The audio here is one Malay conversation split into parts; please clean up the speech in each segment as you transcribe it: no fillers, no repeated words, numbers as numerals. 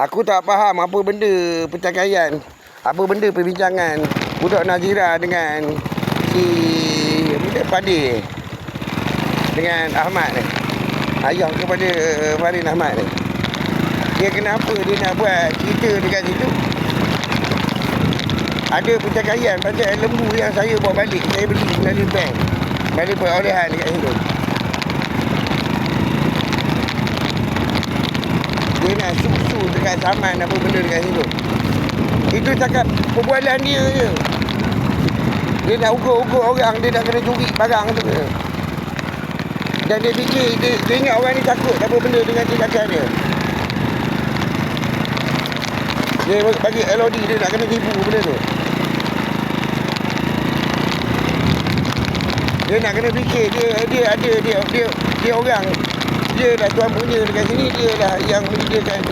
Aku tak faham apa benda percakaian, apa benda perbincangan budak Nazira dengan si Padi dengan Ahmad ni. Ayah kepada Farin Ahmad ni. Dia kenapa dia nak buat cerita dekat situ? Ada percakaian pasal lembu yang saya bawa balik. Saya beli melalui bank, balik perolehan dekat situ. Dia nak susu dekat saman apa benda dekat situ. Itu cakap perbualan dia je. Dia nak ukur-ukur orang, dia nak kena curi barang tu ke. Dan dia fikir, dia ingat orang ni takut apa benda dengan tindakan dia. Dia bagi LOD, dia nak kena tipu benda tu. Dia nak kena fikir, dia orang. Dia dah tuan punya dekat sini, dia lah yang menyediakan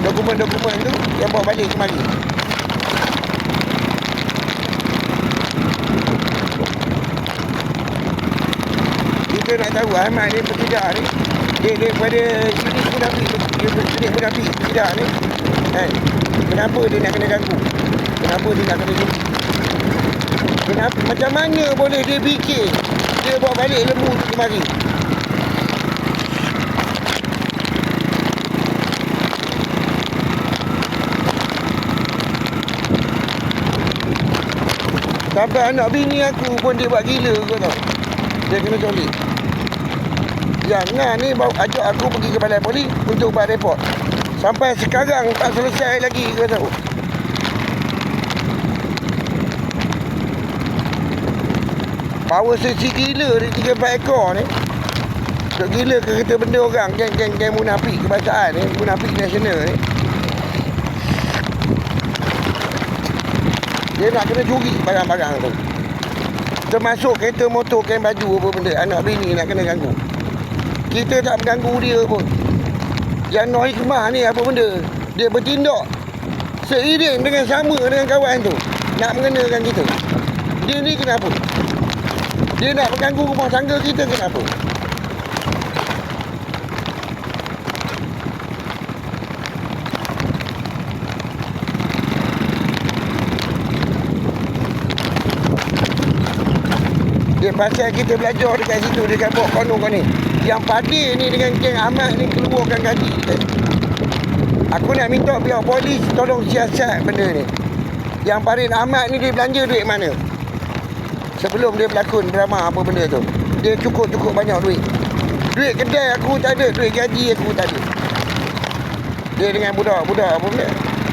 dokumen-dokumen tu yang bawa balik kemari. Kita nak tahu Ahmad ni bertidak ni, dia daripada sini munafik, dia bersedik munafik bertidak ni kan? Kenapa dia nak kena ganggu? Kenapa dia nak kena ganggu? Kenapa, macam mana boleh dia fikir dia bawa balik lembu tu kemari? Sampai anak bini aku pun dia buat gila kau tahu. Dia kena colik. Jangan ni ajak aku pergi ke balai polis untuk buat report. Sampai sekarang tak selesai lagi kau tahu. Power sesi gila dia 3-4 ekor ni. Duk gila ke kereta benda orang. Geng-geng munafik kebangsaan ni. Munafik nasional ni. Dia nak kena curi barang-barang tu. Termasuk kereta motor, kain baju apa benda. Anak bini nak kena ganggu. Kita tak mengganggu dia pun. Yang Nur Hikmah ni apa benda. Dia bertindak seiring dengan sama dengan kawan tu. Nak mengenakan kita. Dia ni kenapa? Dia nak mengganggu rumah tangga kita kenapa? Dia pasal kita belajar dekat situ, dekat Pok Kono kau ni. Yang Padi ni dengan geng Ahmad ni keluarkan gaji. Aku nak minta pihak polis tolong siasat benda ni. Yang Farin Ahmad ni dia belanja duit mana? Sebelum dia berlakon drama apa benda tu. Dia cukup banyak duit. Duit kedai aku tak ada, duit gaji aku tak ada. Dia dengan budak apa benda?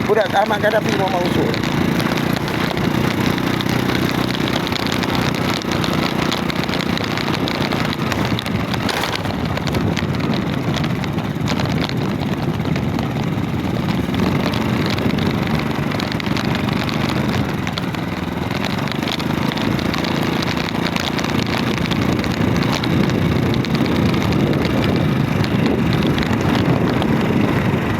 Budak Ahmad Gaddafi Muhammad Usul.